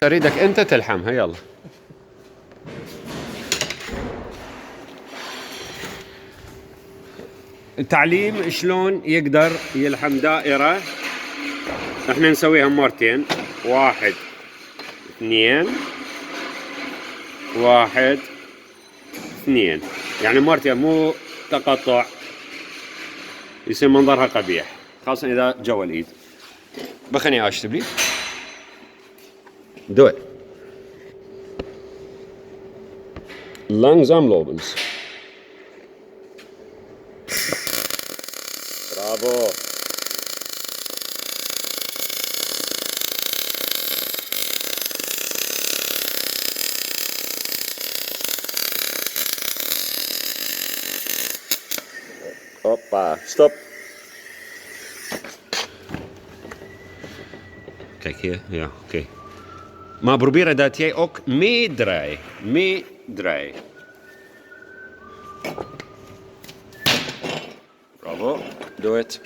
اريدك انت تلحمها. يلا. التعليم شلون يقدر يلحم دائرة. احنا نسويها مرتين، 1 2 1 2، يعني مرتين مو تقطع، يصير منظرها قبيح خاصة اذا جوا الايد. بخليني اشتب لي do it. Langsam lopens. Bravo. Hoppa, stop. Kijk hier, ja, oké. Maar proberen dat jij ook meedraait. Meedraait. Bravo, doe het.